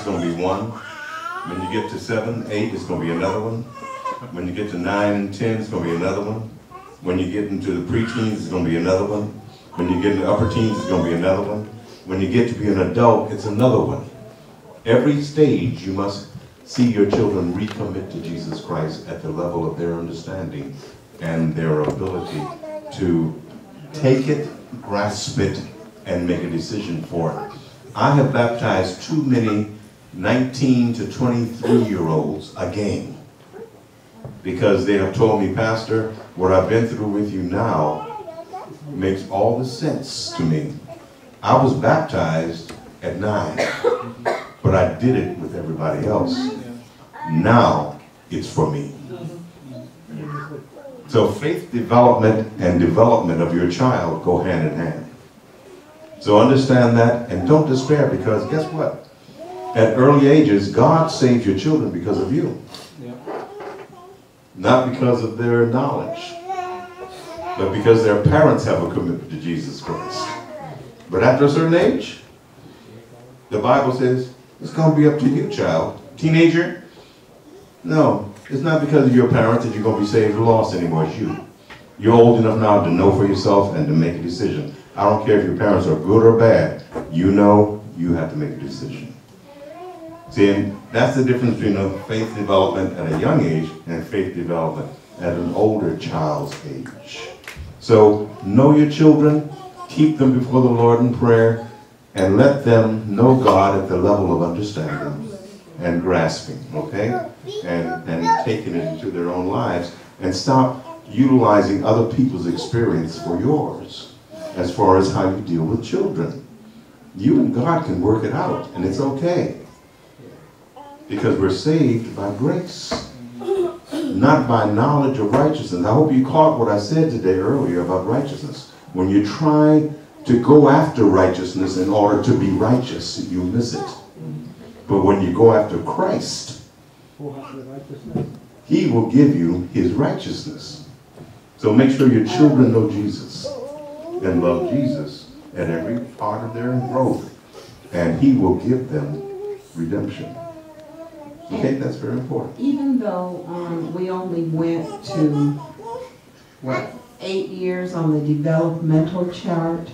going to be one. When you get to 7, 8, it's going to be another one. When you get to 9 and 10, it's going to be another one. When you get into the preteens, it's going to be another one. When you get into upper teens, it's going to be another one. When you get to be an adult, it's another one. Every stage, you must see your children recommit to Jesus Christ at the level of their understanding and their ability to take it, grasp it, and make a decision for it. I have baptized too many 19 to 23-year-olds again because they have told me, Pastor, what I've been through with you now makes all the sense to me. I was baptized at 9, but I did it with everybody else. Now it's for me. So faith development and development of your child go hand in hand. So understand that and don't despair, because guess what? At early ages, God saved your children because of you. Not because of their knowledge, but because their parents have a commitment to Jesus Christ. But after a certain age, the Bible says, it's going to be up to you, child. Teenager? No, it's not because of your parents that you're going to be saved or lost anymore. It's you. You're old enough now to know for yourself and to make a decision. I don't care if your parents are good or bad. You know you have to make a decision. See, and that's the difference between a faith development at a young age and faith development at an older child's age. So know your children, keep them before the Lord in prayer, and let them know God at the level of understanding and grasping, okay? And taking it into their own lives, and stop utilizing other people's experience for yours as far as how you deal with children. You and God can work it out, and it's okay. Because we're saved by grace, not by knowledge of righteousness. I hope you caught what I said today earlier about righteousness. When you try to go after righteousness in order to be righteous, you miss it. But when you go after Christ, He will give you His righteousness. So make sure your children know Jesus and love Jesus at every part of their growth, and He will give them redemption. Okay, that's very important. Even though we only went to, what, 8 years on the developmental chart,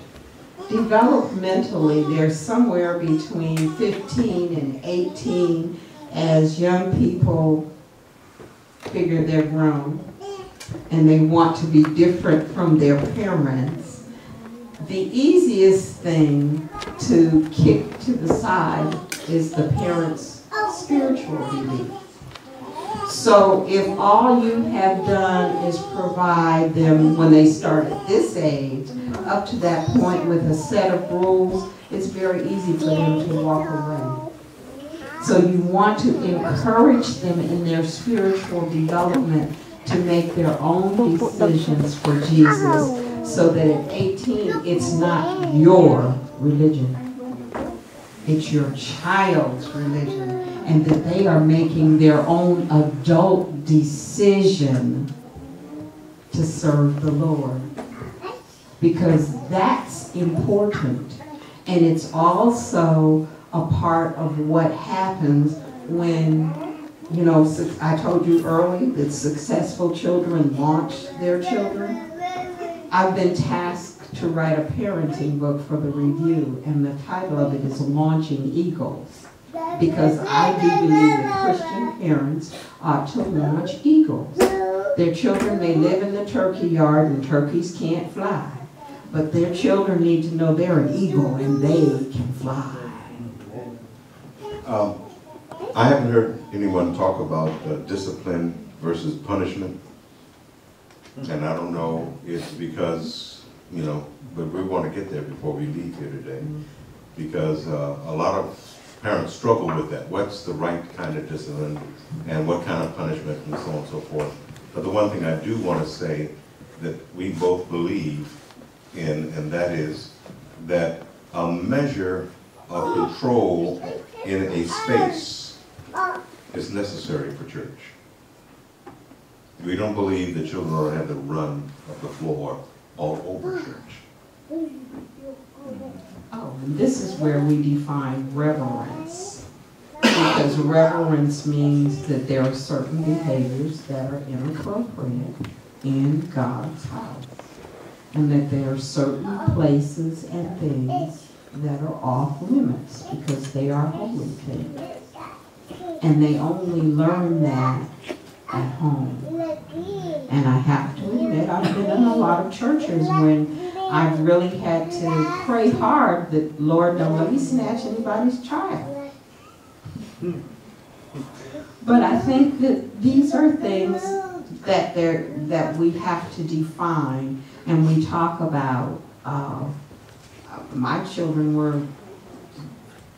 developmentally they're somewhere between 15 and 18 as young people figure they're grown and they want to be different from their parents. The easiest thing to kick to the side is the parents' spiritual belief. So if all you have done is provide them when they start at this age, up to that point with a set of rules, it's very easy for them to walk away. So you want to encourage them in their spiritual development to make their own decisions for Jesus, so that at 18, it's not your religion. It's your child's religion, and that they are making their own adult decision to serve the Lord. Because that's important. And it's also a part of what happens when, you know, I told you early that successful children launch their children. I've been tasked to write a parenting book for the review, and the title of it is Launching Eagles. Because I do believe that Christian parents ought to launch eagles. Their children may live in the turkey yard and turkeys can't fly, but their children need to know they're an eagle and they can fly. I haven't heard anyone talk about discipline versus punishment. And I don't know, it's because, you know, but we want to get there before we leave here today. Because a lot of parents struggle with that. What's the right kind of discipline and what kind of punishment and so on and so forth. But the one thing I do want to say that we both believe in, and that is that a measure of control in a space is necessary for church. We don't believe that children ought to have the run of the floor all over church. Oh, and this is where we define reverence. Because reverence means that there are certain behaviors that are inappropriate in God's house. And that there are certain places and things that are off limits because they are holy things. And they only learn that at home. And I have to admit, I've been in a lot of churches when I've really had to pray hard that, Lord, don't let me snatch anybody's child. But I think that these are things that we have to define, and we talk about. My children were,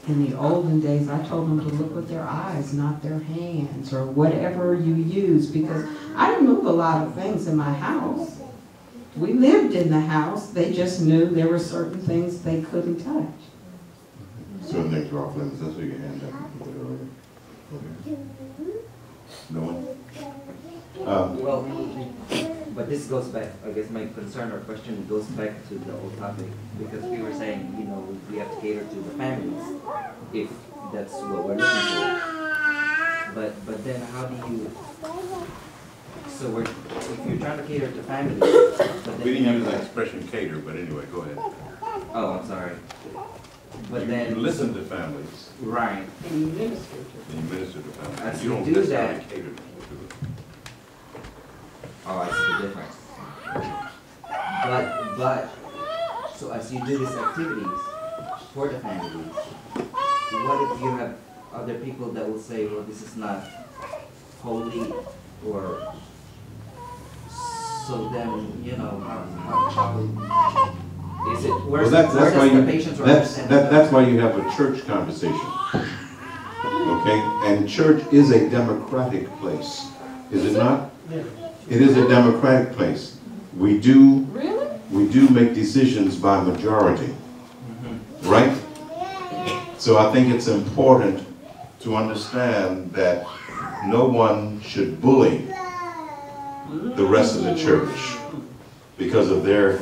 in the olden days, I told them to look with their eyes, not their hands, or whatever you use, because I didn't move a lot of things in my house. We lived in the house. They just knew there were certain things they couldn't touch. Certain things are off limits. That's what your hand up. Okay. No one? Well, but this goes back, I guess my concern or question goes back to the old topic, because we were saying, you know, we have to cater to the families, if that's what we're looking for. But then how do you, so if you're trying to cater to families, but then We didn't use the expression cater, but anyway, go ahead. Oh, I'm sorry. But you, then you listen to families. Right. And you minister to them. And you minister to families. As You you don't do necessarily that- cater to it. Oh, I see the difference. But, so as you do these activities for the families, what if you have other people that will say, well, this is not holy, or, so then, you know, how is it, where's Well, that's why the patients or that's why you have a church conversation. Okay? And church is a democratic place. Is it not? It is a democratic place. We do make decisions by majority. Right? So I think it's important to understand that no one should bully the rest of the church because of their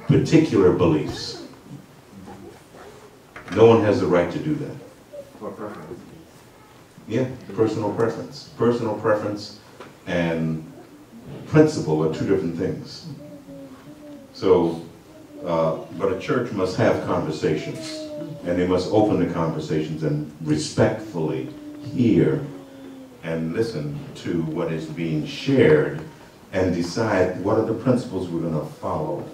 particular beliefs. No one has the right to do that. For preference. Yeah, personal preference. Personal preference and principle are two different things. So, but a church must have conversations, and they must open the conversations and respectfully hear and listen to what is being shared and decide what are the principles we're going to follow,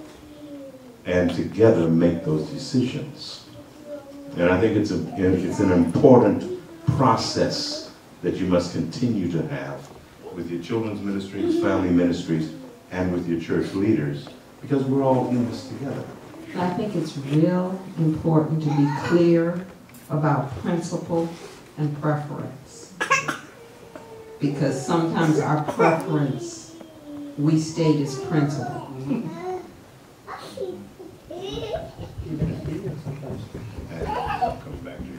and together make those decisions. And I think it's an important process that you must continue to have with your children's ministries, family ministries, and with your church leaders, because we're all in this together. I think it's real important to be clear about principle and preference. Because sometimes our preference, we state as principle. And I'll come back to you.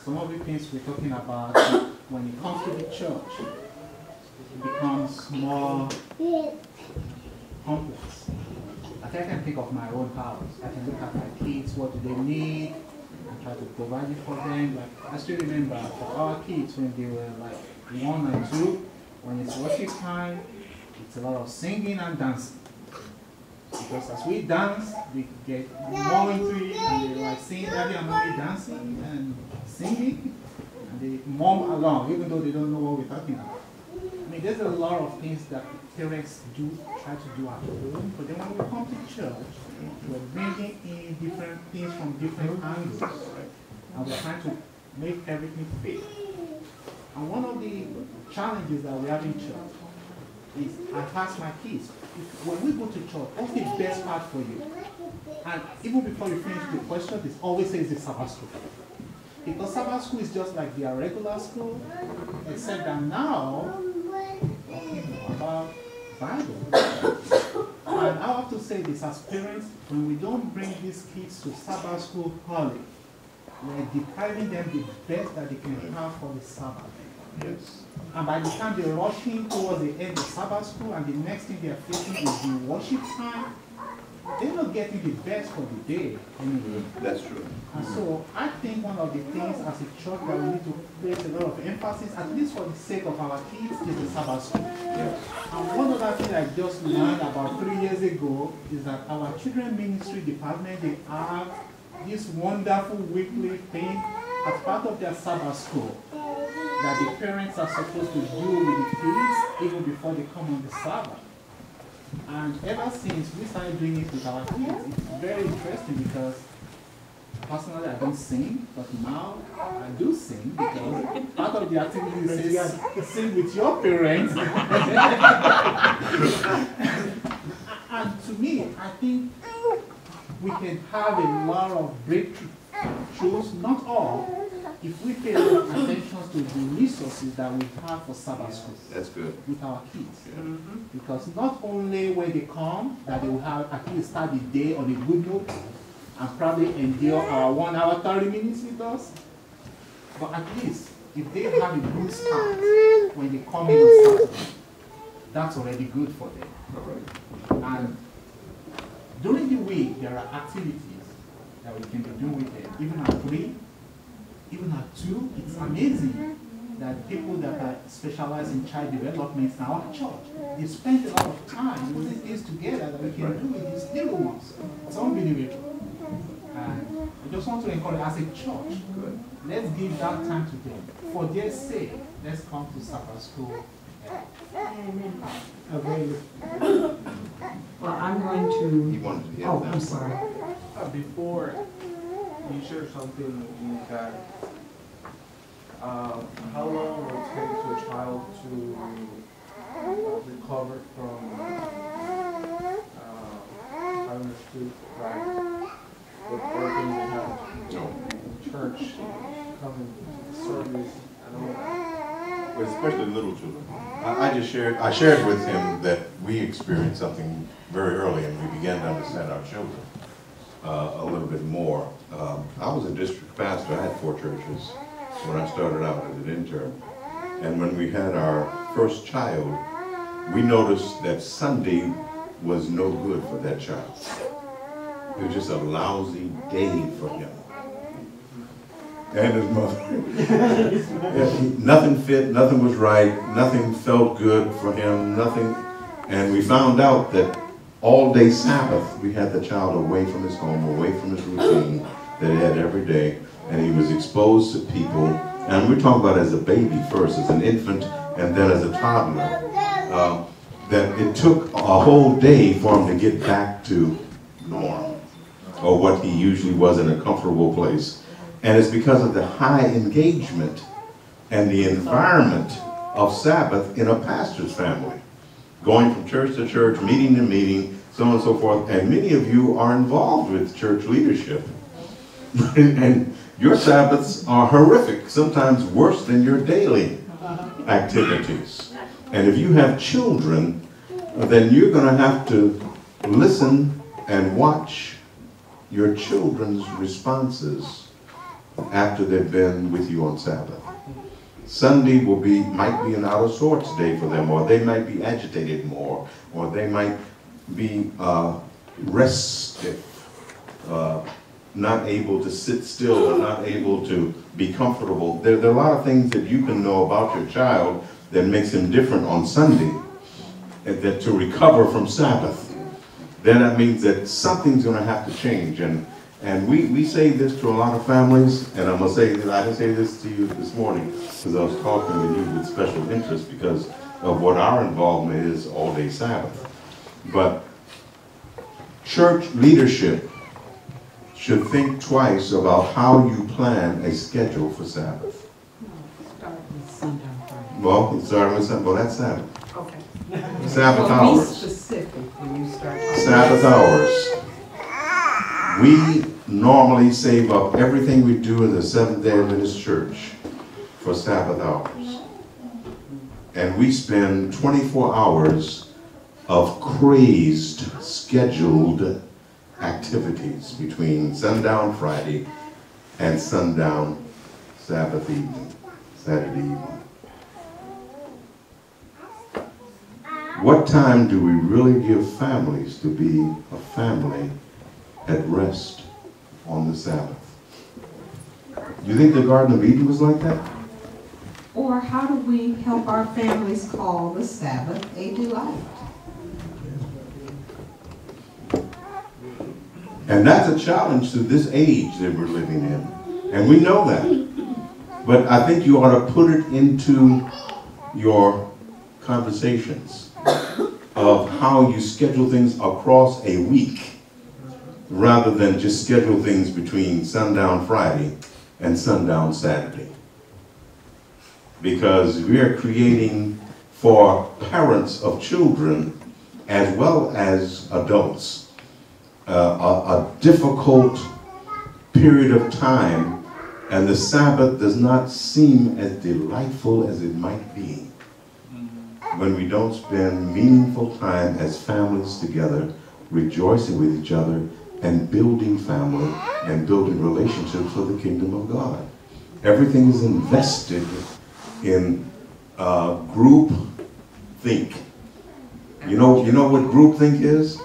Some of the things we're talking about, when it comes to the church, it becomes more complex. I can think of my own house. I can look at my kids, what do they need, and try to provide it for them. Like, I still remember for our kids when they were like 1 and 2, when it's worship time, it's a lot of singing and dancing. Because as we dance, we get more into it, and they like seeing Daddy and Mommy dancing and singing, and they mom along, even though they don't know what we're talking about. I mean, there's a lot of things that parents try to do at home, but then when we come to church, we're bringing in different things from different angles, and we're trying to make everything fit. And one of the challenges that we have in church is, I ask my kids, when we go to church, what's the best part for you? And even before you finish the question, it always says the Sabbath school. Because Sabbath school is just like their regular school, except that now, talking more about Bible. And I have to say this, as parents, when we don't bring these kids to Sabbath school early, we're depriving them the best that they can have for the Sabbath. Yes. And by the time they're rushing towards the end of Sabbath school, and the next thing they're facing is the worship time, they're not getting the best for the day anyway. That's true. And so I think one of the things as a church that we need to place a lot of emphasis, at least for the sake of our kids, is the Sabbath school. Yes. And one other thing I just learned about 3 years ago is that our children ministry department, they have this wonderful weekly thing as part of their Sabbath school that the parents are supposed to do with the kids even before they come on the Sabbath. And ever since we started doing it with our kids, it's very interesting because personally I don't sing, but now I do sing because part of the activity is sing with your parents. And to me, I think we can have a lot of breakthroughs, not all, if we pay a lot of attention to the resources that we have for Sabbath school. That's good. With our kids. Yeah. Because not only when they come, that they will have at least start the day on a good note and probably endure our 1 hour 30 minutes with us, but at least if they have a good start when they come in on Saturday, that's already good for them. All right. And during the week, there are activities that we can be doing with them, even at 3, even at 2. It's amazing that people that are specialized in child development in our church, they spend a lot of time putting things together that we can do with these little ones. It's unbelievable. And I just want to encourage, as a church, let's give that time to them. For their sake, let's come to Sabbath school. Okay. Well, I'm going He to, wanted to hear oh, that. I'm sorry. Before you share something with that, how long will it take to a child to recover from having a stoop, right? With organs and having church, coming to service, and all that? Well, especially little children. I shared with him that we experienced something very early, and we began to understand our children a little bit more. I was a district pastor. I had 4 churches when I started out as an intern. And when we had our first child, we noticed that Sunday was no good for that child. It was just a lousy day for him. And his mother. Nothing fit, nothing was right, nothing felt good for him, nothing. And we found out that all day Sabbath, we had the child away from his home, away from his routine that he had every day, and he was exposed to people. And we're talking about as a baby first, as an infant, and then as a toddler. That it took a whole day for him to get back to norm, or what he usually was in a comfortable place. And it's because of the high engagement and the environment of Sabbath in a pastor's family. Going from church to church, meeting to meeting, so on and so forth. And many of you are involved with church leadership. And your Sabbaths are horrific, sometimes worse than your daily activities. And if you have children, then you're going to have to listen and watch your children's responses after they've been with you on Sabbath. Sunday might be an out of sorts day for them, or they might be agitated more, or they might be restive, not able to sit still, or not able to be comfortable. There are a lot of things that you can know about your child that makes him different on Sunday, and that to recover from Sabbath, then that means that something's going to have to change. And we say this to a lot of families, and I'm going to say that I didn't say this to you this morning because I was talking with you with special interest because of what our involvement is all day Sabbath. But church leadership should think twice about how you plan a schedule for Sabbath. Start with Sunday, Friday. Well, you start with Sabbath. Well, that's Sabbath. Okay. Sabbath Well, be hours. specific when you start. Sabbath hours. We normally save up everything we do in the Seventh-day Adventist Church for Sabbath hours. And we spend 24 hours of crazed, scheduled activities between sundown Friday and sundown Sabbath evening, Saturday evening. What time do we really give families to be a family at rest on the Sabbath? Do you think the Garden of Eden was like that? Or how do we help our families call the Sabbath a delight? And that's a challenge to this age that we're living in. And we know that. But I think you ought to put it into your conversations of how you schedule things across a week rather than just schedule things between sundown Friday and sundown Saturday. Because we are creating for parents of children as well as adults a difficult period of time, and the Sabbath does not seem as delightful as it might be when we don't spend meaningful time as families together, rejoicing with each other and building family and building relationships for the kingdom of God. Everything is invested in group think. You know what group think is?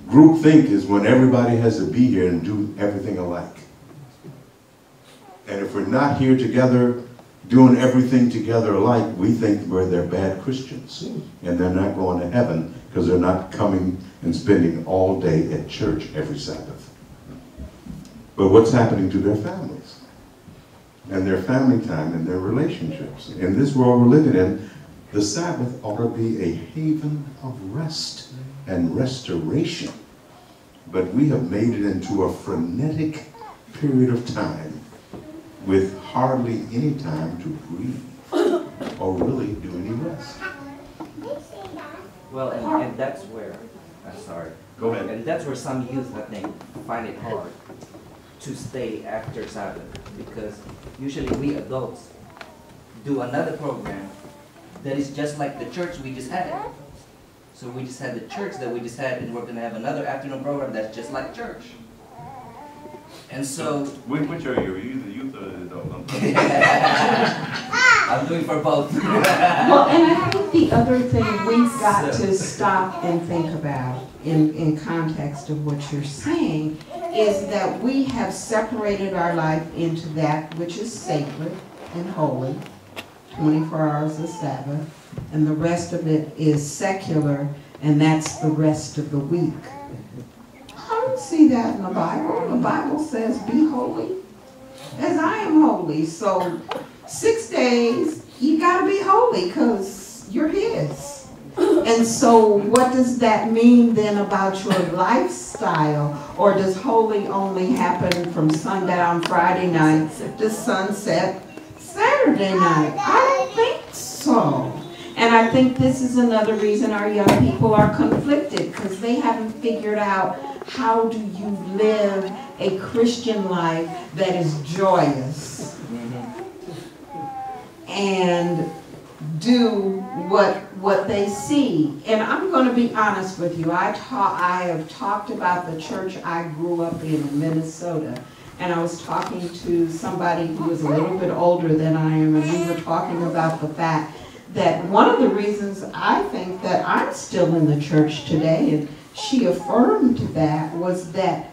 Group think is when everybody has to be here and do everything alike. And if we're not here together, doing everything together alike, we think they're bad Christians. And they're not going to heaven because they're not coming and spending all day at church every Sabbath. But what's happening to their families? And their family time and their relationships? In this world we're living in, the Sabbath ought to be a haven of rest and restoration. But we have made it into a frenetic period of time with hardly any time to breathe or really do any rest. Well, and that's where, I'm sorry. Go ahead. And that's where some youth, I think, find it hard to stay after Sabbath, because usually we adults do another program that is just like the church we just had. So we just had the church that we just had, and we're going to have another afternoon program that's just like church. And so... Which are you? Are you the youth or the adult? I'm doing for both. Well, and I think the other thing we've got to stop and think about in context of what you're saying is that we have separated our life into that which is sacred and holy, 24 hours of Sabbath, and the rest of it is secular, and that's the rest of the week. I don't see that in the Bible. The Bible says, be holy as I am holy. So 6 days, you got to be holy because you're his. And so what does that mean then about your lifestyle? Or does holy only happen from sundown Friday night to sunset Saturday night? I don't think so. And I think this is another reason our young people are conflicted, because they haven't figured out how do you live a Christian life that is joyous and do what they see. And I'm going to be honest with you. I have talked about the church I grew up in Minnesota. And I was talking to somebody who was a little bit older than I am, and we were talking about the fact that one of the reasons I think that I'm still in the church today, and she affirmed that, was that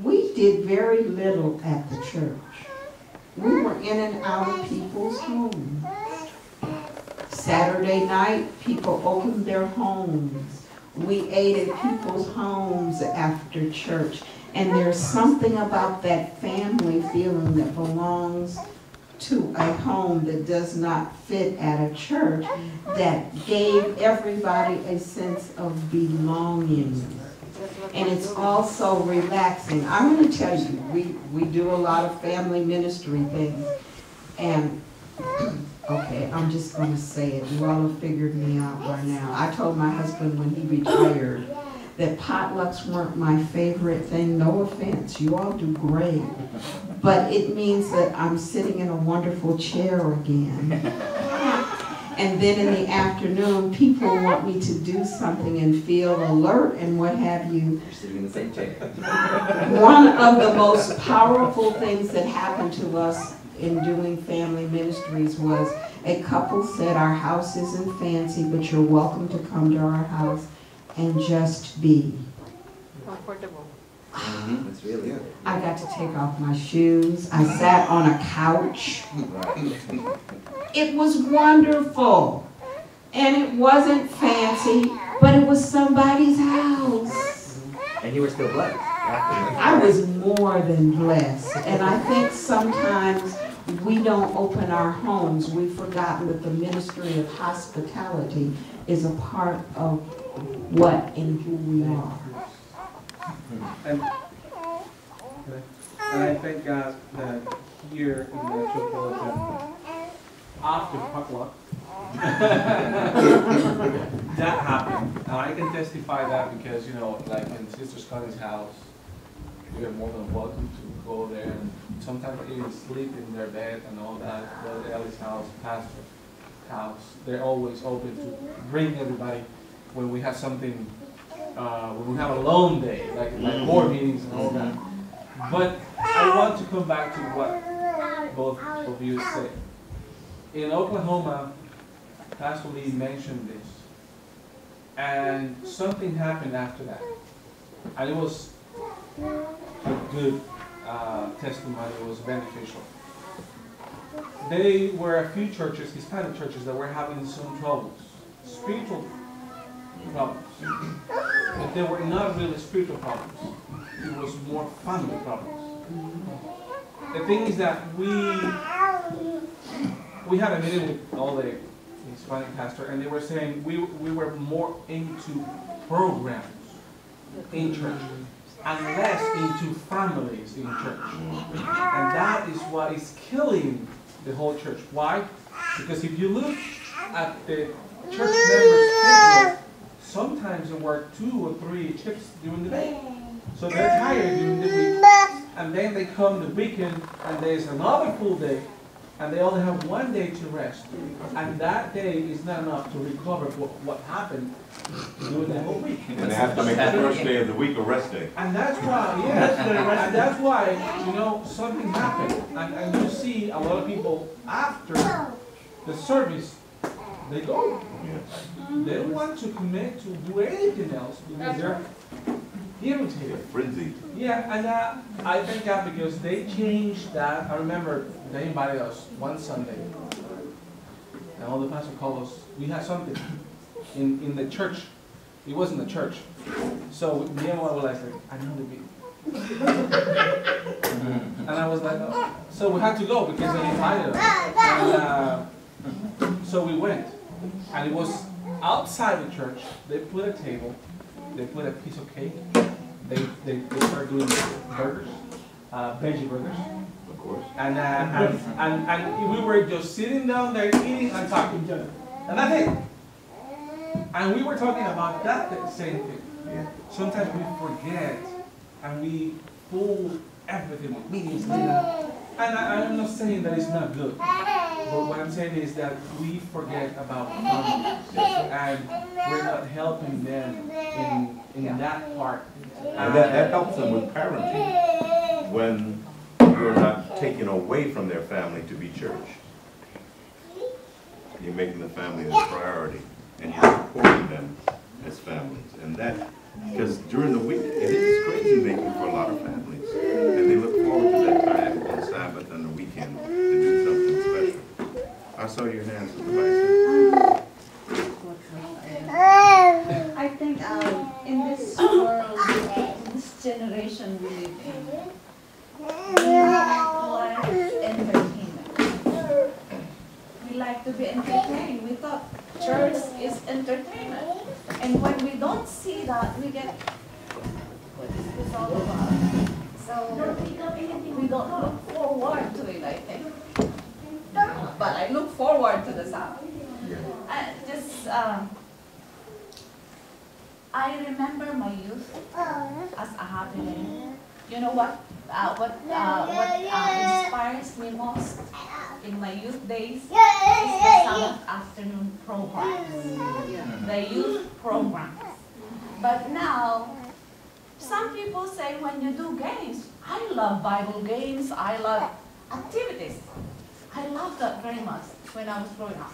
we did very little at the church. We were in and out of people's homes. Saturday night, people opened their homes. We ate at people's homes after church. And there's something about that family feeling that belongs to a home that does not fit at a church that gave everybody a sense of belonging. And it's also relaxing. I'm going to tell you, we do a lot of family ministry things. And, okay, I'm just going to say it. You all have figured me out by now. I told my husband when he retired that potlucks weren't my favorite thing. No offense, you all do great. But it means that I'm sitting in a wonderful chair again. And then in the afternoon, people want me to do something and feel alert and what have you. You're sitting in the same chair. One of the most powerful things that happened to us in doing family ministries was, A couple said, our house isn't fancy, but you're welcome to come to our house and just be. Comfortable. That's really good. I got to take off my shoes. I sat on a couch. It was wonderful. And it wasn't fancy, but it was somebody's house. And you were still blessed. I was more than blessed. And I think sometimes we don't open our homes. We've forgotten that the ministry of hospitality is a part of what and who we are. And I thank God that here in the Metropolitan, after potluck, that happened. And I can testify that because, you know, like in Sister Scully's house, you're more than welcome to go there and sometimes even sleep in their bed and all that. Go to Ellie's house, Pastor's house. They're always open to bring everybody when we have something, when we have a long day, like board meetings and all that. But I want to come back to what both of you said. In Oklahoma, Pastor Lee mentioned this, and something happened after that, and it was a good testimony. It was beneficial. There were a few churches, Hispanic churches, that were having some troubles, spiritual problems, but they were not really spiritual problems. It was more family problems. The thing is that we had a meeting with all the Hispanic pastor, and they were saying we were more into programs in church and less into families in church. And that is what is killing the whole church. Why? Because if you look at the church members' schedule, sometimes there were 2 or 3 trips during the day. So they're tired during the week, and then they come the weekend, and there's another full day, and they only have 1 day to rest. And that day is not enough to recover what happened during the whole week. And they have to make the first day of the week a rest day. And that's why, yeah, and that's why, you know, something happened. And you see a lot of people after the service, they go. They don't want to commit to do anything else because they're irritated. Frenzy. Yeah, and I thank God because they changed that. I remember they invited us one Sunday, and all the pastor called us. We had something in the church. It wasn't the church. So me and my wife were like, I know the beat. And I was like, oh. So we had to go because they invited us. And so we went. And it was outside the church. They put a table. They put a piece of cake. They started doing burgers, veggie burgers. Of course. And we were just sitting down there eating and talking to each other. And that's it. And we were talking about that same thing. Yeah. Sometimes we forget and we fool everything with meetings later. And I'm not saying that it's not good. But what I'm saying is that we forget about families. And we're not helping them in that part. And that helps them with parenting when you're not taken away from their family to be church. You're making the family a priority, and you're supporting them as families. And that, because during the week, it is crazy making for a lot of families. And they look forward to that time on Sabbath and the weekend to do something special. I saw your hands with the I think in this world, this generation we live in, we like entertainment. We like to be entertained. We thought church is entertainment. And when we don't see that, we get, what is this all about? So we don't look forward to it, I think. But I look forward to the Sabbath. I remember my youth as a happening. You know what inspires me most in my youth days is the Sabbath afternoon programs, the youth programs. But now, some people say when you do games, I love Bible games, I love activities. I loved that very much when I was growing up.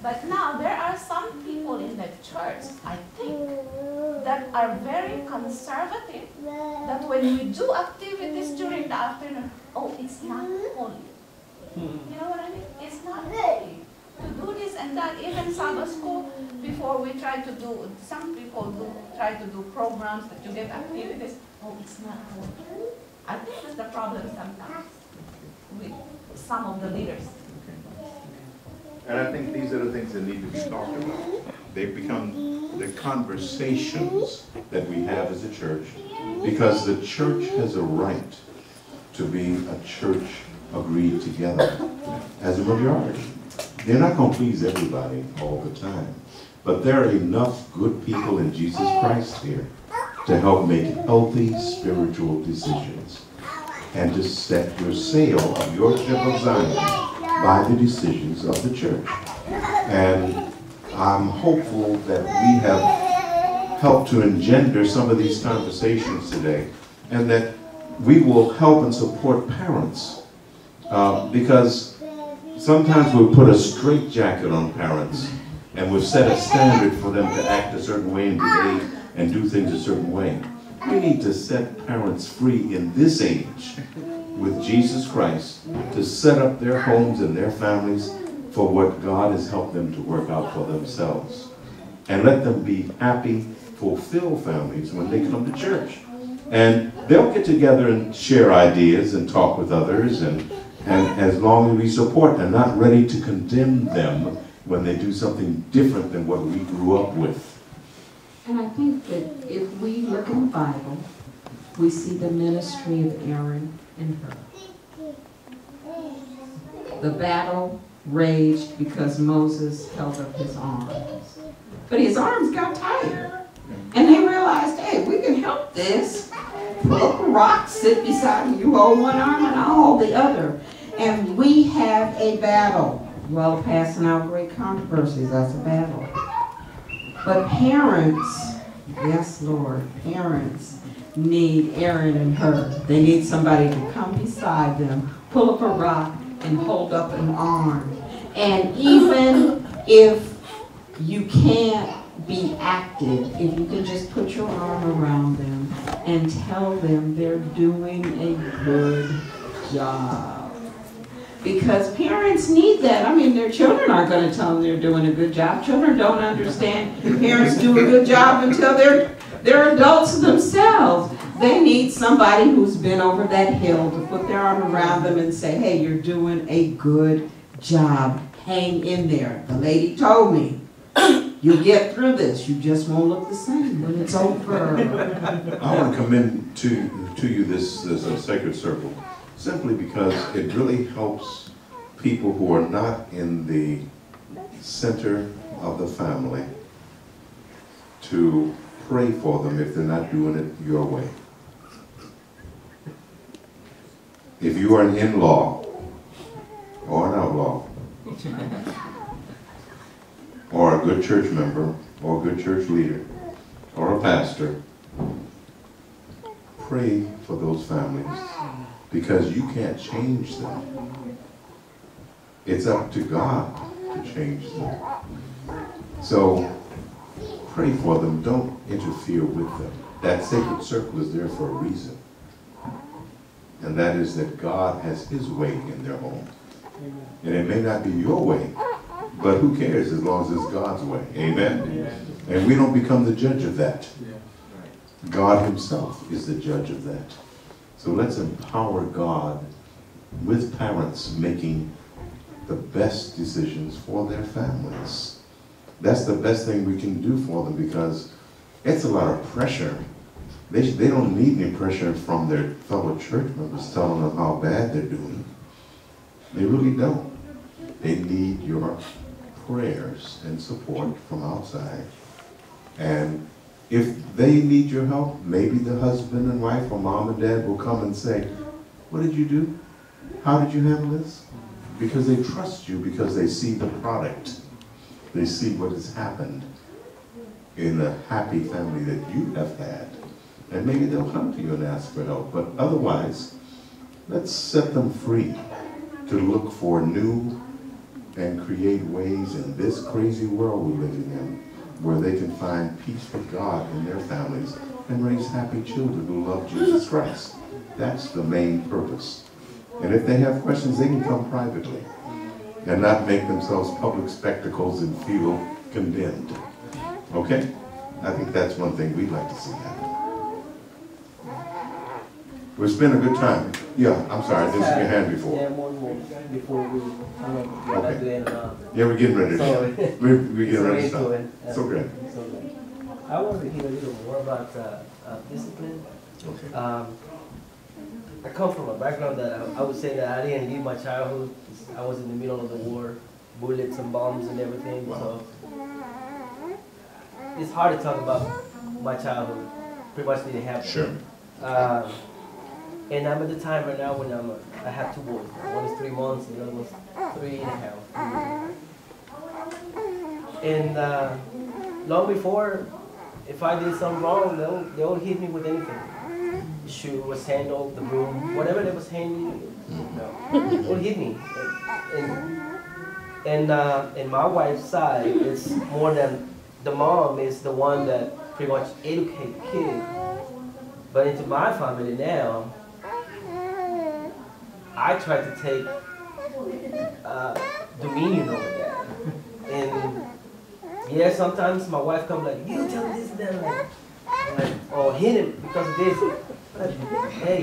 But now there are some people in the church, I think, that are very conservative, that when we do activities during the afternoon, oh, it's not holy. You know what I mean? It's not holy to do this and that. Even Sabbath school, before we try to do, some people try to do programs that you get activities, oh, it's not holy. I think that's the problem sometimes with some of the leaders. And I think these are the things that need to be talked about. They become the conversations that we have as a church, because the church has a right to be a church agreed together as a majority. They're not going to please everybody all the time, but there are enough good people in Jesus Christ here to help make healthy spiritual decisions and to set your sail of your ship of Zion by the decisions of the church. And I'm hopeful that we have helped to engender some of these conversations today, and that we will help and support parents, because sometimes we put a straitjacket on parents and we've set a standard for them to act a certain way and behave and do things a certain way. We need to set parents free in this age with Jesus Christ to set up their homes and their families for what God has helped them to work out for themselves. And let them be happy, fulfilled families when they come to church. And they'll get together and share ideas and talk with others, and as long as we support and not ready to condemn them when they do something different than what we grew up with. And I think that if we look in the Bible, we see the ministry of Aaron and Hur. The battle raged because Moses held up his arms. But his arms got tired. And they realized, hey, we can help this. Pull up a rock, sit beside me, you hold one arm and I'll hold the other. And we have a battle. Well, passing out great controversies, that's a battle. But parents, yes, Lord, parents need Aaron and Hur. They need somebody to come beside them, pull up a rock, and hold up an arm. And even if you can't be active, if you can just put your arm around them and tell them they're doing a good job. Because parents need that. I mean, their children aren't going to tell them they're doing a good job. Children don't understand parents do a good job until they're adults themselves. They need somebody who's been over that hill to put their arm around them and say, hey, you're doing a good job. Hang in there. The lady told me, you'll get through this. You just won't look the same when it's over. I want to commend to you this sacred circle, simply because it really helps people who are not in the center of the family to pray for them if they're not doing it your way. If you are an in-law or an outlaw or a good church member or a good church leader or a pastor, pray for those families, because you can't change them. It's up to God to change them. So pray for them. Don't interfere with them. That sacred circle is there for a reason. And that is that God has his way in their home. And it may not be your way, but who cares as long as it's God's way. Amen? Amen. And we don't become the judge of that. God himself is the judge of that. So let's empower God with parents making the best decisions for their families. That's the best thing we can do for them, because it's a lot of pressure. They don't need any pressure from their fellow church members telling them how bad they're doing. They really don't. They need your prayers and support from outside. And if they need your help, maybe the husband and wife or mom and dad will come and say, what did you do? How did you handle this? Because they trust you, because they see the product. They see what has happened in the happy family that you have had. And maybe they'll come to you and ask for help. But otherwise, let's set them free to look for new and create ways in this crazy world we're living in where they can find peace with God in their families and raise happy children who love Jesus Christ. That's the main purpose. And if they have questions, they can come privately and not make themselves public spectacles and feel condemned. Okay? I think that's one thing we'd like to see happen. We've spent a good time. Yeah, I'm sorry, I didn't see your hand before. Yeah, one more before we Okay. to end. Yeah, we're getting ready to Sorry. we're getting ready to Sorry stop. to it. It's okay. So, I wanted to hear a little more about discipline. Okay. I come from a background that I would say that I didn't live my childhood. I was in the middle of the war, bullets and bombs and everything. Wow. So it's hard to talk about my childhood. Pretty much didn't happen. Sure. And I'm at the time right now when I have two boys. One is 3 months and the other one's 3.5. And long before, if I did something wrong, they'll hit me with anything. The shoe, a sandal, the broom, whatever that was handy, they'll hit me. And my wife's side, it's more than the mom is the one that pretty much educate the kid. But into my family now, I try to take dominion over that. And yeah, sometimes my wife comes like, you tell this and that, like, or hit him because of this. Like, hey,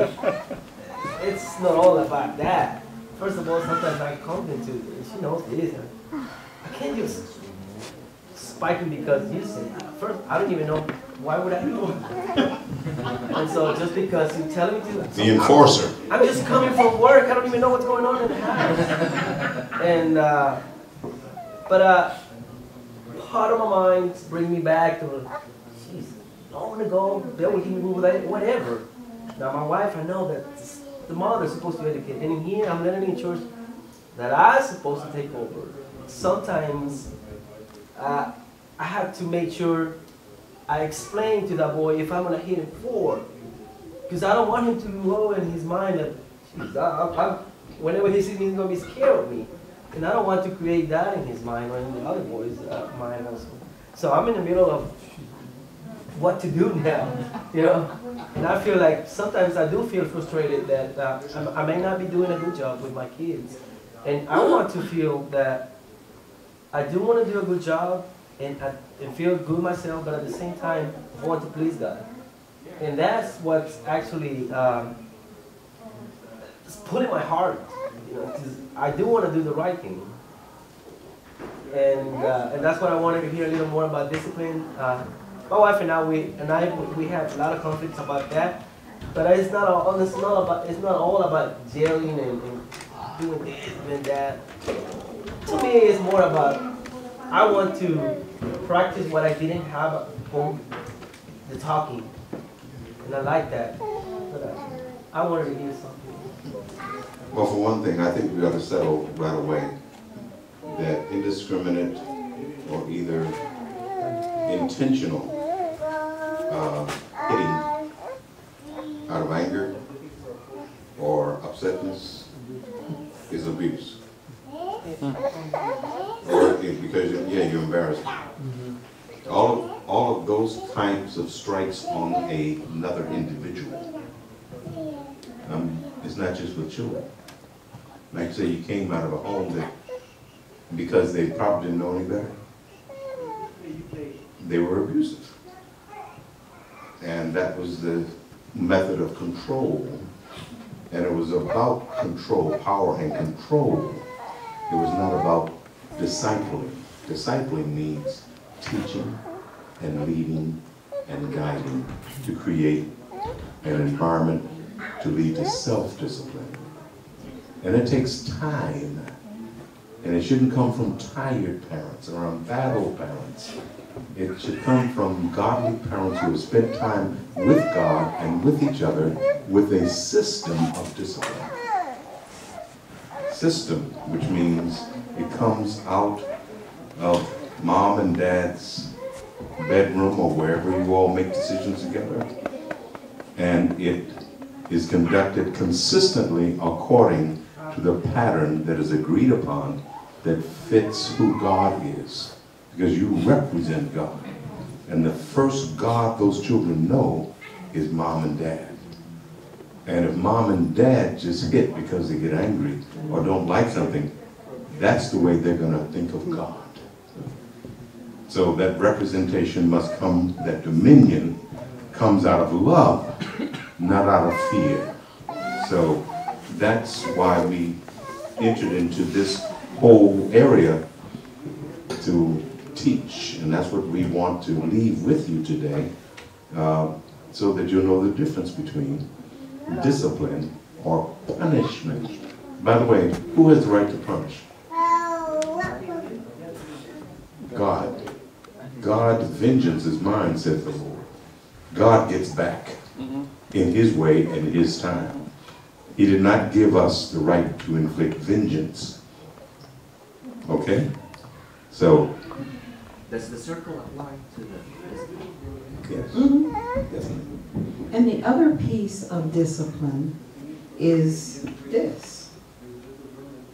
it's not all about that. First of all, sometimes I come into it, and she knows this. I can't just spike him because you said, first, I don't even know, why would I do it? And so just because you tell me to. The enforcer. I'm just coming from work, I don't even know what's going on in the house. And, but part of my mind brings me back to, jeez, long ago, they would hit me with whatever. Now my wife, I know that the mother is supposed to educate. And in here, I'm learning in church that I'm supposed to take over. Sometimes I have to make sure I explain to that boy if I'm going to hit him for. Because I don't want him to go in his mind that, geez, whenever he sees me, he's going to be scared of me. And I don't want to create that in his mind or in the other boys' mind also. So I'm in the middle of what to do now, you know? And I feel like sometimes I do feel frustrated that I may not be doing a good job with my kids. And I want to feel that I do want to do a good job and feel good myself, but at the same time, I want to please God. And that's what's actually it's pulling my heart, you know, because I do want to do the right thing. And that's what I wanted to hear a little more about discipline. My wife and I, we have a lot of conflicts about that, but it's not all about yelling and doing this and that. To me, it's more about I want to practice what I didn't have at home, the talking, and I like that. But I wanted to hear something. Well, for one thing, I think we ought to settle right away that indiscriminate or either intentional hitting out of anger or upsetness is abuse. Or because you're embarrassed. All of those types of strikes on another individual. It's not just with children. Like say you came out of a home that because they probably didn't know any better, they were abusive. And that was the method of control. And it was about control, power and control. It was not about discipling. Discipling means teaching and leading and guiding to create an environment to lead to self-discipline. And it takes time. And it shouldn't come from tired parents or unbattled parents. It should come from godly parents who have spent time with God and with each other with a system of discipline. System, which means it comes out of mom and dad's bedroom or wherever you all make decisions together. And it is conducted consistently according to the pattern that is agreed upon that fits who God is. Because you represent God. And the first God those children know is mom and dad. And if mom and dad just hit because they get angry or don't like something, that's the way they're going to think of God. So that representation must come, that dominion comes out of love, not out of fear. So that's why we entered into this whole area to teach. And that's what we want to leave with you today, so that you'll know the difference between discipline or punishment. By the way, who has the right to punish? God. God's vengeance is mine, says the Lord. God gets back in his way and his time. He did not give us the right to inflict vengeance. Okay? So. Does the circle apply to the discipline? Yes. Definitely. And the other piece of discipline is this.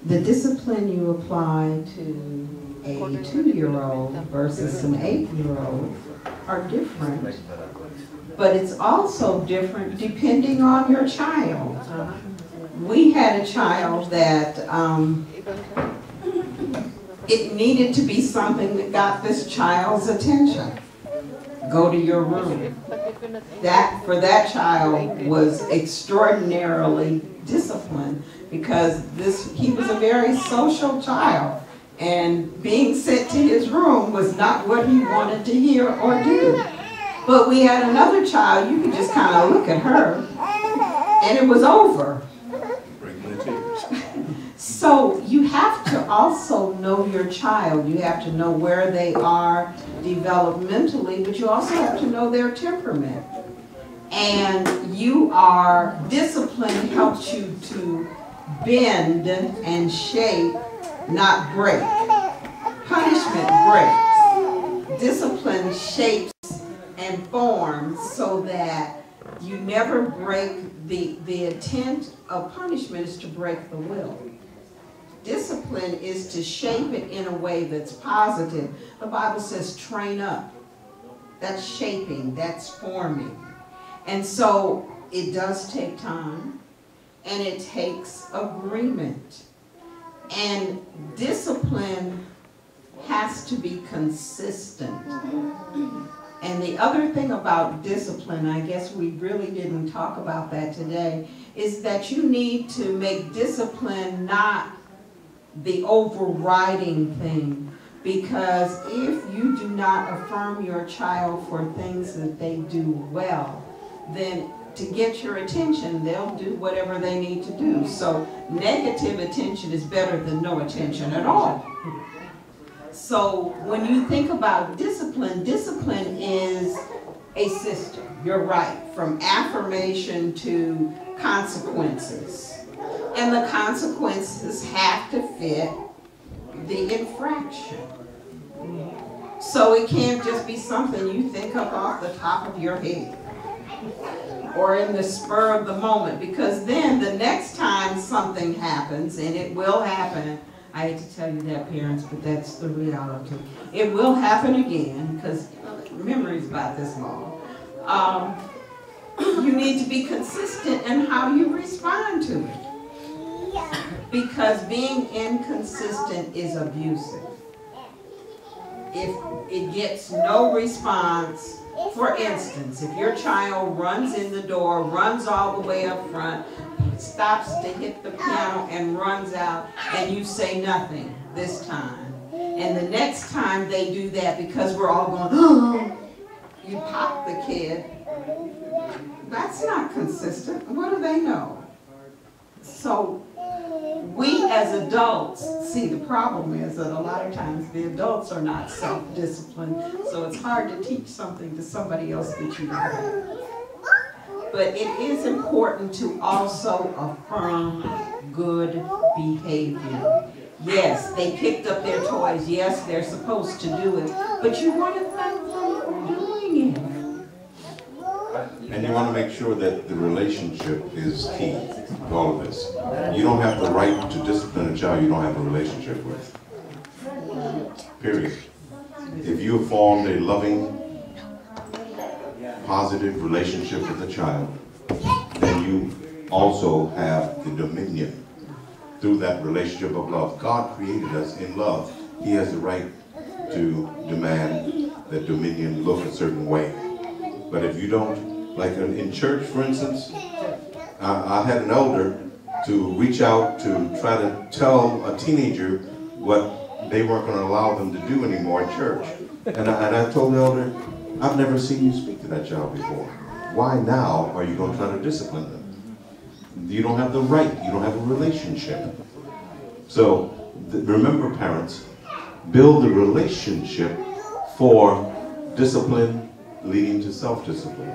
The discipline you apply to a 2-year-old versus an 8-year-old are different. But it's also different depending on your child. We had a child that it needed to be something that got this child's attention. Go to your room. That, for that child, was extraordinarily disciplined because he was a very social child, and being sent to his room was not what he wanted to hear or do. But we had another child, you could just kind of look at her, and it was over. So you have to also know your child. You have to know where they are developmentally, but you also have to know their temperament. And discipline helps you to bend and shape, not break. Punishment breaks. Discipline shapes and forms so that you never break. The intent of punishment is to break the will. Discipline is to shape it in a way that's positive. The Bible says train up. That's shaping, that's forming. And so it does take time, and it takes agreement. And discipline has to be consistent. And the other thing about discipline, I guess we really didn't talk about that today, is that you need to make discipline not the overriding thing. Because if you do not affirm your child for things that they do well, then to get your attention, they'll do whatever they need to do. So negative attention is better than no attention at all. So when you think about discipline, discipline is a system. You're right, from affirmation to consequences. And the consequences have to fit the infraction. So it can't just be something you think up off the top of your head or in the spur of the moment, because then the next time something happens, and it will happen, I hate to tell you that, parents, but that's the reality. It will happen again, because memory's about this long. You need to be consistent in how you respond to it. Because being inconsistent is abusive. If it gets no response, for instance, if your child runs in the door, runs all the way up front, stops to hit the piano and runs out, and you say nothing this time, and the next time they do that, because we're all going, oh, you pop the kid, that's not consistent. What do they know? So we as adults, see, the problem is that a lot of times the adults are not self-disciplined, so it's hard to teach something to somebody else that you don't have. But it is important to also affirm good behavior. Yes, they picked up their toys. Yes, they're supposed to do it. But you want to thank them for doing it. And you want to make sure that the relationship is key to all of this. You don't have the right to discipline a child you don't have a relationship with. Period. If you have formed a loving, positive relationship with a child, then you also have the dominion through that relationship of love. God created us in love. He has the right to demand that dominion look a certain way. But if you don't, like in church, for instance, I had an elder to reach out to try to tell a teenager what they weren't going to allow them to do anymore at church. And I told the elder, I've never seen you speak to that child before. Why now are you going to try to discipline them? You don't have the right. You don't have a relationship. So remember, parents, build a relationship for discipline leading to self-discipline.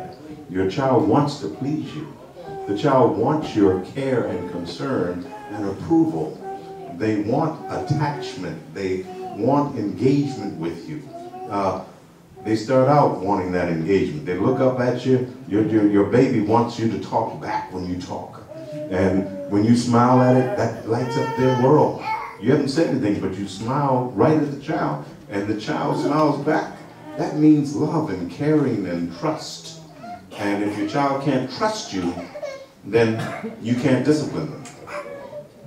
Your child wants to please you. The child wants your care and concern and approval. They want attachment. They want engagement with you. They start out wanting that engagement. They look up at you. Your baby wants you to talk back when you talk. And when you smile at it, that lights up their world. You haven't said anything, but you smile right at the child, and the child smiles back. That means love and caring and trust. And if your child can't trust you, then you can't discipline them.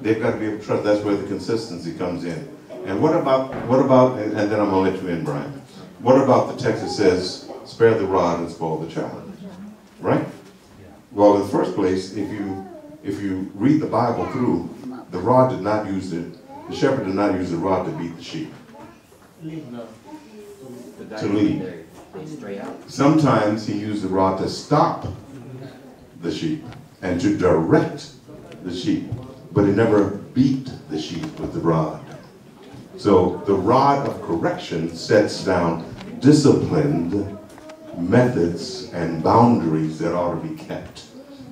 They've got to be able to trust. That's where the consistency comes in. And what about, and then I'm going to let you in, Brian. What about the text that says, spare the rod and spoil the child? Right? Well, in the first place, if you read the Bible through, the rod did not use the shepherd did not use the rod to beat the sheep. To lead. Sometimes he used the rod to stop the sheep and to direct the sheep, but he never beat the sheep with the rod. So the rod of correction sets down disciplined methods and boundaries that ought to be kept.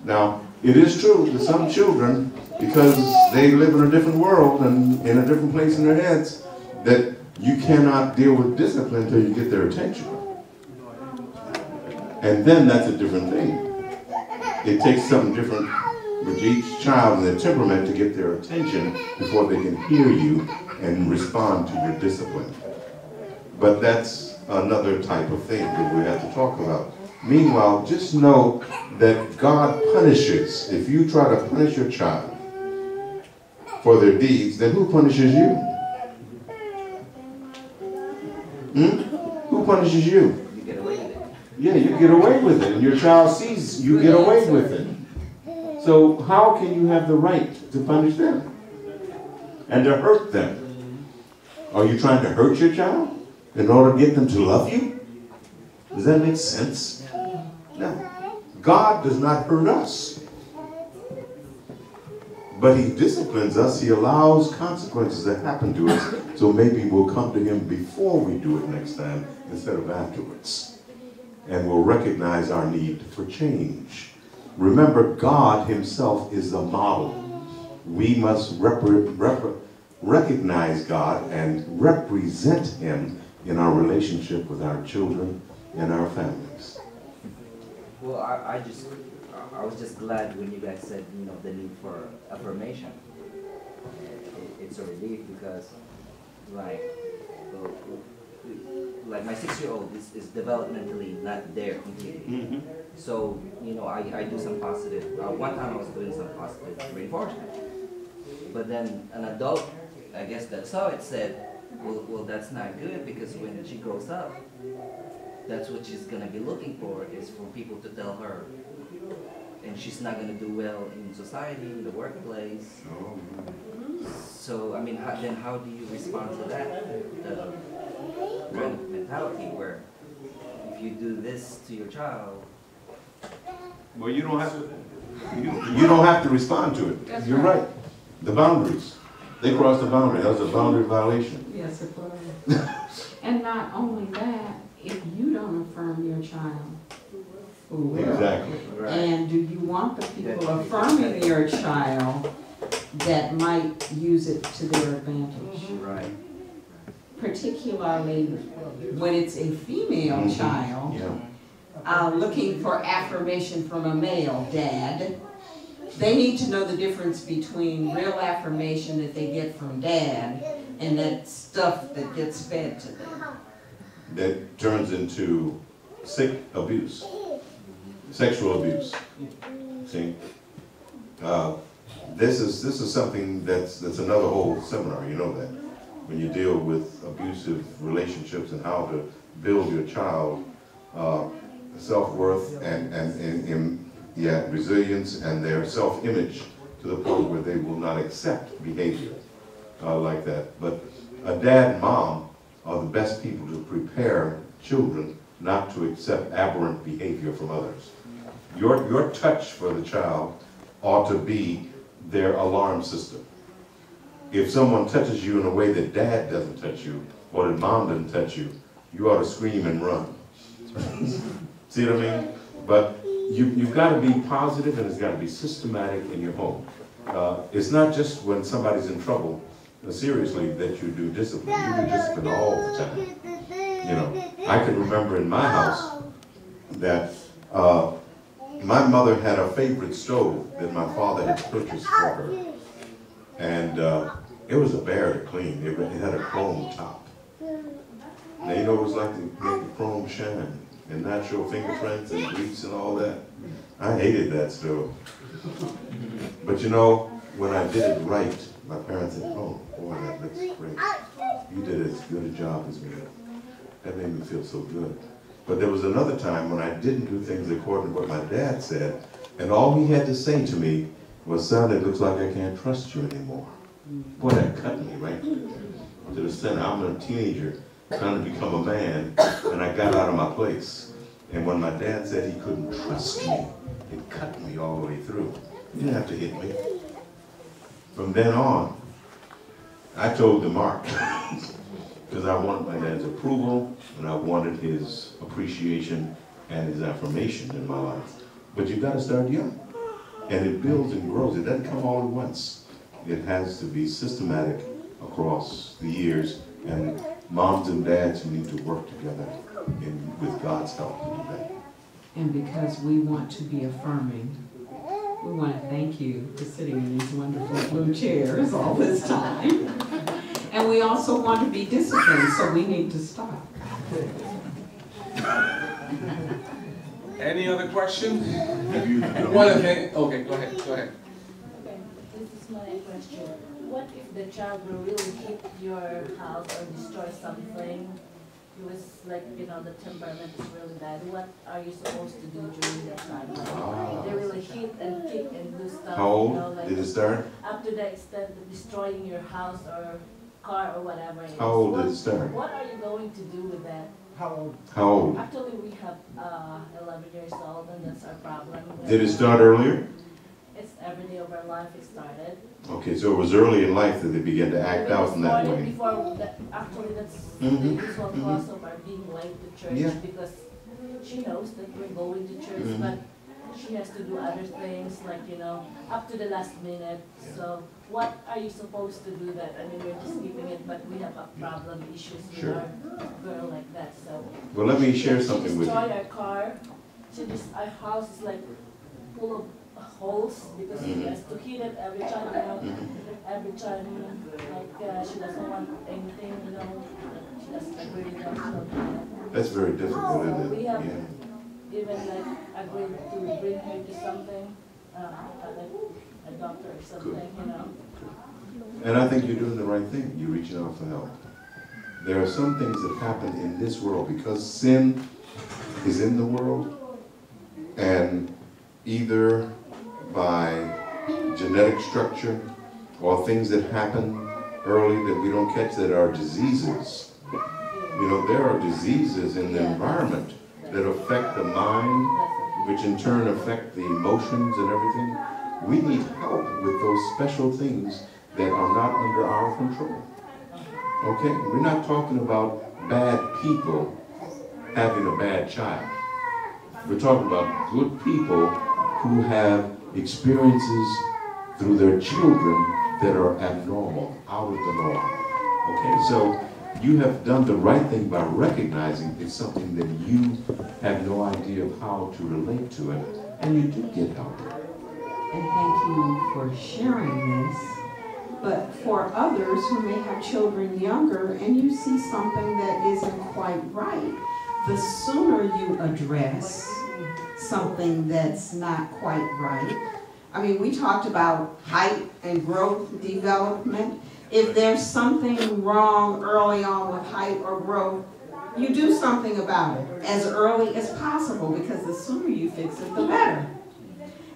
Now, it is true that some children, because they live in a different world and in a different place in their heads, that you cannot deal with discipline until you get their attention. And then that's a different thing. It takes something different with each child and their temperament to get their attention before they can hear you and respond to your discipline. But that's another type of thing that we have to talk about. Meanwhile, just know that God punishes. If you try to punish your child for their deeds, then who punishes you? Who punishes you? You get away with it. Yeah, you get away with it, and your child sees you get away with it. So how can you have the right to punish them and to hurt them? Are you trying to hurt your child in order to get them to love you? Does that make sense? No. God does not hurt us. But he disciplines us. He allows consequences that happen to us. So maybe we'll come to him before we do it next time instead of afterwards. And we'll recognize our need for change. Remember, God himself is the model. We must recognize God and represent him in our relationship with our children and our families. Well, I was just glad when you guys said, the need for affirmation. It's a relief because, like my 6-year-old is developmentally not there completely. So, I do some positive, one time I was doing some positive reinforcement. But then an adult, I guess that saw it, said, well, that's not good because when she grows up, that's what she's going to be looking for, is for people to tell her. And she's not going to do well in society, in the workplace. So, I mean, how do you respond to that? The kind of mentality where if you do this to your child... Well, you don't have to respond to it. You're right. The boundaries. They crossed the boundary. That was a boundary violation. Yes, it was. And not only that, if you don't affirm your child, who will? Exactly. And do you want the people affirming your child that might use it to their advantage? Right. Particularly when it's a female child. Yeah. looking for affirmation from a male dad, they need to know the difference between real affirmation that they get from dad and that stuff that gets fed to them. That turns into sick abuse, sexual abuse. See, this is something that's another whole seminar. You know that when you deal with abusive relationships and how to build your child self-worth and resilience and their self-image to the point where they will not accept behavior like that. But a dad and mom are the best people to prepare children not to accept aberrant behavior from others. Your touch for the child ought to be their alarm system. If someone touches you in a way that dad doesn't touch you, or that mom doesn't touch you, you ought to scream and run. See what I mean? But you've got to be positive, and it's got to be systematic in your home. It's not just when somebody's in trouble, seriously, that you do discipline. You do discipline all the time. You know, I can remember in my house that my mother had a favorite stove that my father had purchased for her. And it was a bear to clean. It had a chrome top. Now, you know what it was like to make the chrome shine and not show fingerprints and grease and all that? I hated that stove. But you know, when I did it right, my parents said, "Oh, boy, that looks great. You did as good a job as me." That made me feel so good. But there was another time when I didn't do things according to what my dad said, and all he had to say to me was, "Son, it looks like I can't trust you anymore." Boy, that cut me right to the center. I'm a teenager trying to become a man, and I got out of my place. And when my dad said he couldn't trust me, it cut me all the way through. He didn't have to hit me. From then on, I told the mark, because I wanted my dad's approval, and I wanted his appreciation and his affirmation in my life. But you've got to start young, and it builds and grows. It doesn't come all at once. It has to be systematic across the years, and moms and dads need to work together with God's help to do that. And because we want to be affirming, we want to thank you for sitting in these wonderful blue chairs all this time. And we also want to be disciplined, so we need to stop. Any other questions? Okay, One of them. Okay, go ahead. Okay, this is my question. What if the child will really hit your house or destroy something? It was like, you know, the temperament is really bad. What are you supposed to do during that time? Like, they really hit and kick and do stuff. How old you know, like, did it start? Up to the extent of destroying your house or car or whatever it is. How old did it start? What are you going to do with that? How old? How old? Actually, we have 11 years old, and that's our problem. Did it start earlier? It's every day of our life it started. Okay, so it was early in life that they began to act out in that way. Before that, actually, that's the usual cause of our being late to church, Yeah. because she knows that we're going to church, but she has to do other things, like, you know, up to the last minute. So what are you supposed to do that? I mean, we're just keeping it, but we have a problem, issues with Sure. our girl like that. So Well, let me share something with she you. destroyed our car. Our house is like full of holes because she has to hit it every time, you know, every time, like, she doesn't want anything, you know, she doesn't agree with us. That's very difficult, So isn't it? we have Yeah. even like agreed to bring her to something, like a doctor or something, you know. And I think you're doing the right thing. You're reaching out for help. There are some things that happen in this world because sin is in the world, and either by genetic structure or things that happen early that we don't catch that are diseases. You know, there are diseases in the environment that affect the mind, which in turn affect the emotions and everything. We need help with those special things that are not under our control. Okay? We're not talking about bad people having a bad child. We're talking about good people who have experiences through their children that are abnormal, out of the norm. Okay, so you have done the right thing by recognizing it's something that you have no idea of how to relate to it, and you do get help. And thank you for sharing this. But for others who may have children younger and you see something that isn't quite right, the sooner you address something that's not quite right. I mean, we talked about height and growth development. If there's something wrong early on with height or growth, you do something about it as early as possible, because the sooner you fix it, the better.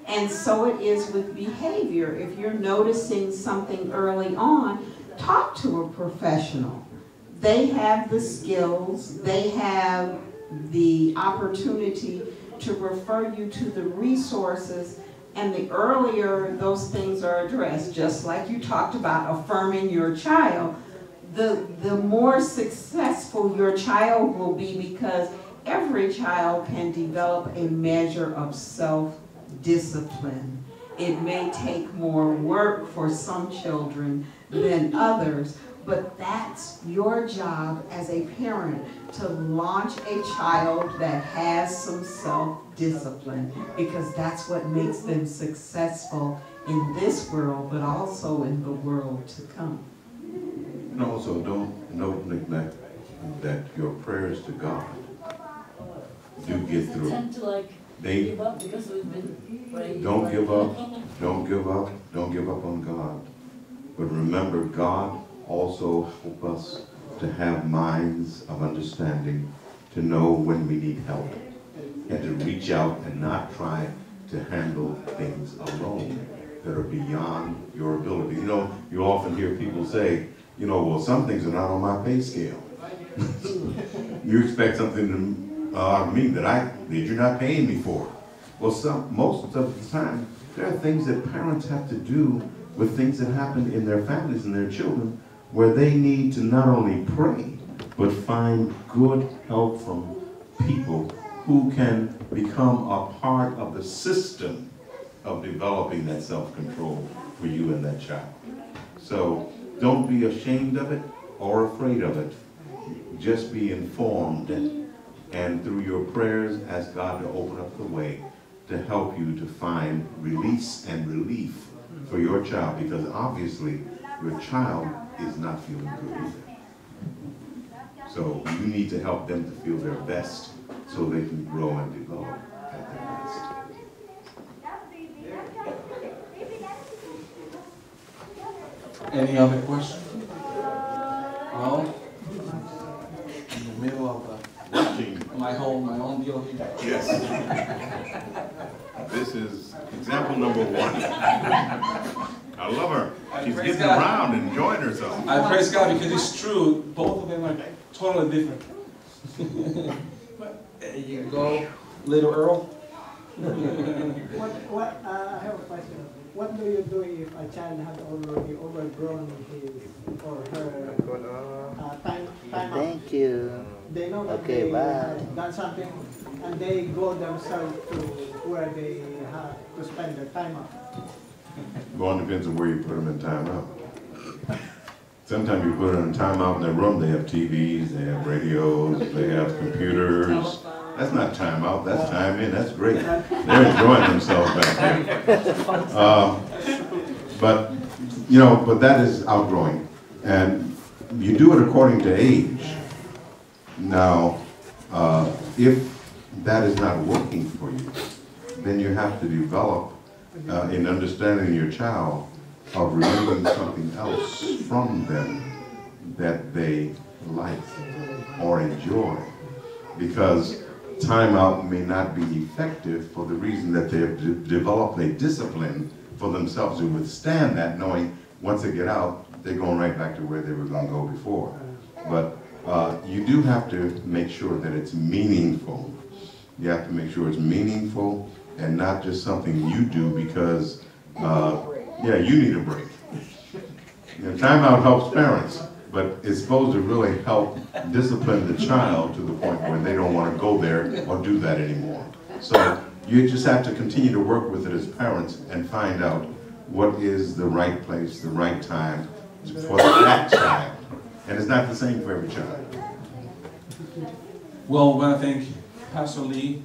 And so it is with behavior. If you're noticing something early on, talk to a professional. They have the skills, they have the opportunity to refer you to the resources, and the earlier those things are addressed, just like you talked about affirming your child, the more successful your child will be, because every child can develop a measure of self-discipline. It may take more work for some children than others, but that's your job as a parent, to launch a child that has some self-discipline, because that's what makes them successful in this world, but also in the world to come. And also, don't neglect that your prayers to God do get through. Tend to like give up because we've been praying. Don't give up. Don't give up. Don't give up on God. But remember, God also help us to have minds of understanding, to know when we need help, and to reach out and not try to handle things alone that are beyond your ability. You know, you often hear people say, you know, well, some things are not on my pay scale. You expect something out of me that you're not paying me for. Well, most of the time, there are things that parents have to do with things that happen in their families and their children, where they need to not only pray, but find good help from people who can become a part of the system of developing that self-control for you and that child. So don't be ashamed of it or afraid of it. Just be informed, and through your prayers, ask God to open up the way to help you to find release and relief for your child, because obviously your child is not feeling good either. So you need to help them to feel their best so they can grow and develop at their best. Any other questions? No? In the middle of my own deal here. Yes. This is example number one. I love her. She's getting around and enjoying herself. I praise God, because it's true. Both of them are totally different. There you go, little Earl. I have a question. What do you do if a child has already overgrown his or her time out? Thank you. They know that they have done something, and they go themselves to where they have to spend their time out. Well, it depends on where you put them in timeout. Sometimes you put them in timeout in their room. They have TVs, they have radios, they have computers. That's not timeout, that's time in, that's great. They're enjoying themselves back there. But, you know, but that is outgrowing. And you do it according to age. Now, if that is not working for you, then you have to develop in understanding your child of removing something else from them that they like or enjoy. Because timeout may not be effective for the reason that they have developed a discipline for themselves to withstand that, knowing once they get out, they're going right back to where they were going to go before. But you do have to make sure that it's meaningful. You have to make sure it's meaningful and not just something you do because, yeah, you need a break. You know, timeout helps parents, but it's supposed to really help discipline the child to the point where they don't want to go there or do that anymore. So you just have to continue to work with it as parents and find out what is the right place, the right time for that child. And it's not the same for every child. Well, I want to thank Pastor Lee